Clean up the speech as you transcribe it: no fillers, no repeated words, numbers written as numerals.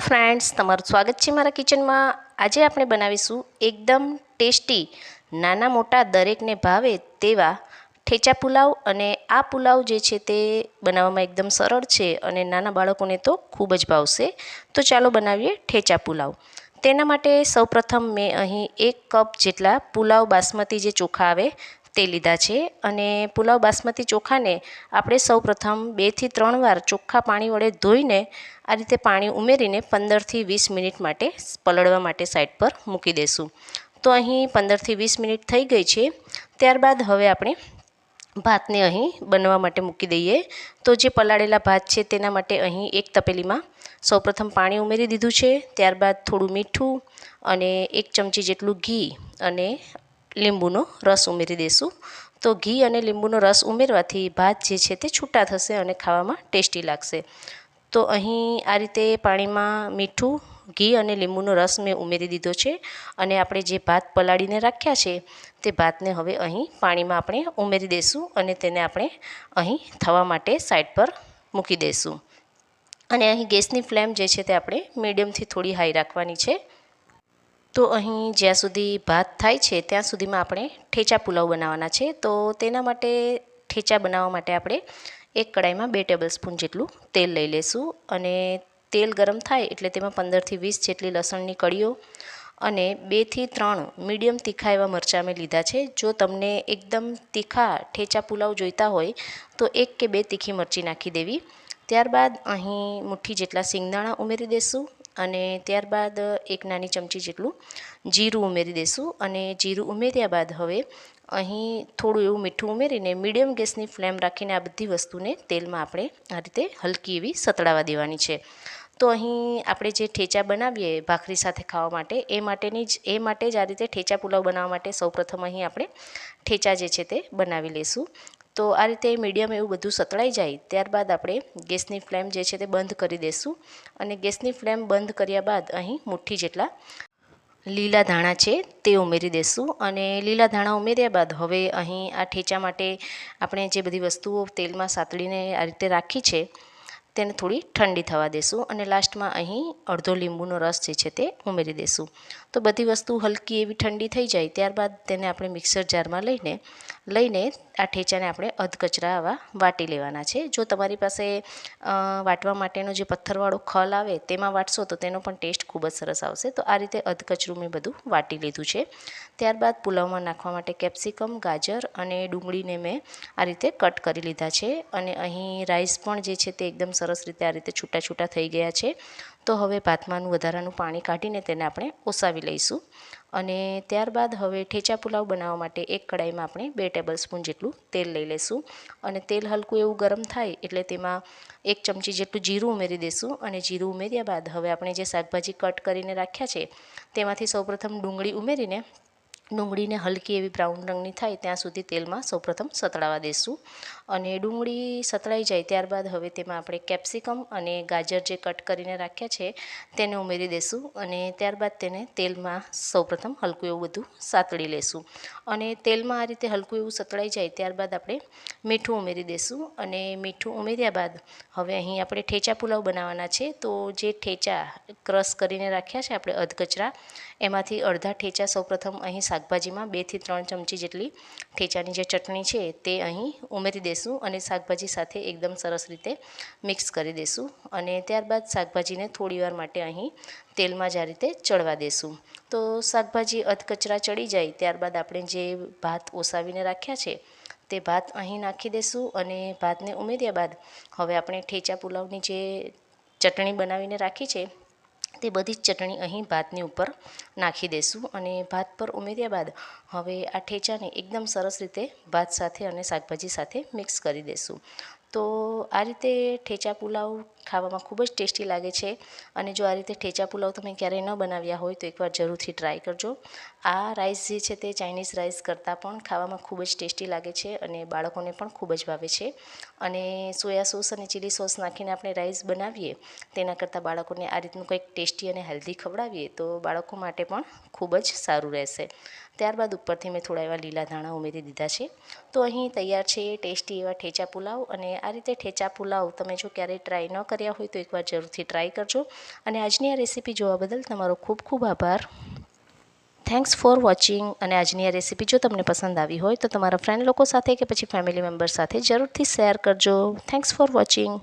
Friends, તમારું સ્વાગત છે મારા કિચનમાં। આજે આપણે બનાવીશું એકદમ ટેસ્ટી, નાના મોટા દરેકને ભાવે તેવા ઠેચા પુલાવ। અને આ પુલાવ જે છે તે બનાવવામાં એકદમ સરળ છે અને નાના બાળકોને તો ખૂબ જ ભાવશે। તો ચાલો બનાવીએ ઠેચા પુલાવ। તેના માટે સૌપ્રથમ મેં અહીં 1 કપ જેટલા પુલાવ બાસમતી જે ચોખા આવે તે લીધા છે। અને પુલાવ બાસમતી ચોખાને આપણે સૌપ્રથમ 2 થી 3 વાર ચોખ્ખા પાણી વડે ધોઈને આ રીતે પાણી ઉમેરીને 15 થી 20 મિનિટ માટે પલળવા માટે સાઈડ પર મૂકી દેશું। તો અહીં 15 થી 20 મિનિટ થઈ ગઈ છે। ત્યારબાદ હવે આપણે ભાતને અહીં બનવા માટે મૂકી દઈએ। તો જે પલાળેલા ભાત છે તેના માટે અહીં એક તપેલીમાં સૌપ્રથમ પાણી ઉમેરી દીધું છે। ત્યારબાદ થોડું મીઠું અને 1 ચમચી જેટલું ઘી અને લીંબુનો રસ ઉમેરી દઈશું। તો ઘી અને લીંબુનો રસ ઉમેરવાથી ભાત જે છે તે છૂટા થશે અને ખાવામાં ટેસ્ટી લાગશે। તો અહીં આ રીતે પાણીમાં મીઠું, ઘી અને લીંબુનો રસ મેં ઉમેરી દીધો છે। અને આપણે જે ભાત પલાળીને રાખ્યા છે તે ભાતને હવે અહીં પાણીમાં આપણે ઉમેરી દઈશું અને તેને આપણે અહીં થવા માટે સાઈડ પર મૂકી દઈશું। અને અહીં ગેસની ફ્લેમ જે છે તે આપણે મીડિયમથી થોડી હાઈ રાખવાની છે। તો અહીં જ્યાં સુધી ભાત થાય છે ત્યાં સુધીમાં આપણે ઠેચા પુલાવ બનાવવાના છે। તો તેના માટે ઠેચા બનાવવા માટે આપણે એક કડાઈમાં 2 ટેબલસ્પૂન જેટલું તેલ લઈ લઈશું। અને તેલ ગરમ થાય એટલે તેમાં 15 થી 20 જેટલી લસણની કળીઓ અને 2 થી 3 મીડિયમ તીખા એવા મરચાં મેં લીધા છે। જો તમને એકદમ તીખા ઠેચા પુલાવ જોઈતા હોય તો 1 કે 2 તીખી મરચી નાખી દેવી। ત્યારબાદ અહીં મુઠ્ઠી જેટલા સિંગદાણા ઉમેરી દઈશું અને ત્યારબાદ 1 નાની ચમચી જેટલું જીરું ઉમેરી દઈશું। અને જીરું ઉમેર્યા બાદ હવે અહીં થોડું એવું મીઠું ઉમેરીને મીડિયમ ગેસની ફ્લેમ રાખીને આ બધી વસ્તુને તેલમાં આપણે આ રીતે હલકી એવી સતળાવા દેવાની છે। તો અહીં આપણે જે ઠેચા બનાવીએ ભાખરી સાથે ખાવા માટે એ માટે જ આ રીતે ઠેચા પુલાવ બનાવવા માટે સૌપ્રથમ અહીં આપણે ઠેચા જે છે તે બનાવી લઈશું। તો આ રીતે મીડિયમ એવું બધું સતળાઈ જાય ત્યારબાદ આપણે ગેસની ફ્લેમ જે છે તે બંધ કરી દઈશું। અને ગેસની ફ્લેમ બંધ કર્યા બાદ અહીં મુઠ્ઠી જેટલા લીલા ધાણા છે તે ઉમેરી દઈશું। અને લીલા ધાણા ઉમેર્યા બાદ હવે અહીં આ ઠેચા માટે આપણે જે બધી વસ્તુઓ તેલમાં સાતળીને આ રીતે રાખી છે તેને થોડી ઠંડી થવા દેશું। અને લાસ્ટમાં અહીં અડધો લીંબુનો રસ જે છે તે ઉમેરી દઈશું। તો બધી વસ્તુ હલકી એવી ઠંડી થઈ જાય ત્યારબાદ તેને આપણે મિક્સર જારમાં લઈને આ ઠેચાને આપણે અધકચરા આવા વાટી લેવાના છે। જો તમારી પાસે વાટવા માટેનો જે પથ્થરવાળો ખલ આવે તેમાં વાટશો તો તેનો પણ ટેસ્ટ ખૂબ જ સરસ આવશે। તો આ રીતે અધકચરું મેં બધું વાટી લીધું છે। ત્યારબાદ પુલાવમાં નાખવા માટે કેપ્સિકમ, ગાજર અને ડુંગળીને મેં આ રીતે કટ કરી લીધા છે। અને અહીં રાઈસ પણ જે છે તે એકદમ સરસ રીતે આ રીતે છૂટા છૂટા થઈ ગયા છે। તો હવે ભાતમાંનું વધારાનું પાણી કાઢીને તેને આપણે ઓસાવી લઈશું। અને ત્યારબાદ હવે ઠેચા પુલાવ બનાવવા માટે એક કડાઈમાં આપણે 2 ટેબલસ્પૂન જેટલું તેલ લઈ લઈશું। અને તેલ હલકું એવું ગરમ થાય એટલે તેમાં 1 ચમચી જેટલું જીરું ઉમેરી દઈશું। અને જીરું ઉમેર્યા બાદ હવે આપણે જે શાકભાજી કટ કરીને રાખ્યા છે તેમાંથી સૌપ્રથમ ડુંગળી ઉમેરીને ડુંગળીને હલકી એવી બ્રાઉન રંગની થાય ત્યાં સુધી તેલમાં સૌપ્રથમ સતળાવા દઈશું। અને ડુંગળી સતળાઈ જાય ત્યારબાદ હવે તેમાં આપણે કેપ્સિકમ અને ગાજર જે કટ કરીને રાખ્યા છે તેને ઉમેરી દઈશું। અને ત્યારબાદ તેને તેલમાં સૌપ્રથમ હલકું એવું બધું સાતળી લઈશું। અને તેલમાં આ રીતે હલકું એવું સતળાઈ જાય ત્યારબાદ આપણે મીઠું ઉમેરી દઈશું। અને મીઠું ઉમેર્યા બાદ હવે અહીં આપણે ઠેચા પુલાવ બનાવવાના છે। તો જે ઠેચા ક્રશ કરીને રાખ્યા છે આપણે અધકચરા એમાંથી અડધા ઠેચા સૌપ્રથમ અહીં શાકભાજીમાં 2 થી 3 ચમચી જેટલી ઠેચાની જે ચટણી છે તે અહીં ઉમેરી દઈશું। અને શાકભાજી સાથે એકદમ સરસ રીતે મિક્સ કરી દઈશું। અને ત્યારબાદ શાકભાજીને થોડીવાર માટે અહીં તેલમાં જ આ રીતે ચડવા દઈશું। તો શાકભાજી અધકચરા ચડી જાય ત્યારબાદ આપણે જે ભાત ઓસાવીને રાખ્યા છે તે ભાત અહીં નાખી દઈશું। અને ભાતને ઉમેર્યા બાદ હવે આપણે ઠેચા પુલાવની જે ચટણી બનાવીને રાખી છે તે બધી જ ચટણી અહીં ભાતની ઉપર નાખી દઈશું। અને ભાત પર ઉમેર્યા બાદ હવે આ ઠેચાને એકદમ સરસ રીતે ભાત સાથે અને શાકભાજી સાથે મિક્સ કરી દઈશું। તો આ રીતે ઠેચા પુલાવ ખાવામાં ખૂબ જ ટેસ્ટી લાગે છે। અને જો આ રીતે ઠેચા પુલાવ તમે ક્યારેય ન બનાવ્યા હોય તો એકવાર જરૂરથી ટ્રાય કરજો। આ રાઈસ જે છે તે ચાઇનીઝ રાઈસ કરતાં પણ ખાવામાં ખૂબ જ ટેસ્ટી લાગે છે અને બાળકોને પણ ખૂબ જ ભાવે છે। અને સોયા સોસ અને ચીલી સોસ નાખીને આપણે રાઈસ બનાવીએ તેના કરતાં બાળકોને આ રીતનું કંઈક ટેસ્ટી અને હેલ્ધી ખવડાવીએ તો બાળકો માટે પણ ખૂબ જ સારું રહેશે। ત્યારબાદ ઉપરથી મેં થોડા એવા લીલા ધાણા ઉમેરી દીધા છે. તો અહીં તૈયાર છે ટેસ્ટી એવા ઠેચા પુલાવ. અને આ રીતે ઠેચા પુલાવ તમે જો ક્યારેય ટ્રાય ન કર્યા હોય તો એકવાર જરૂરથી ટ્રાય કરજો. અને આજની આ રેસીપી જોવા બદલ તમારો ખૂબ ખૂબ આભાર. Thanks for watching. અને આજની આ રેસીપી જો તમને પસંદ આવી હોય તો તમારા ફ્રેન્ડ લોકો સાથે કે પછી ફેમિલી મેમ્બર સાથે જરૂરથી શેર કરજો. Thanks for watching.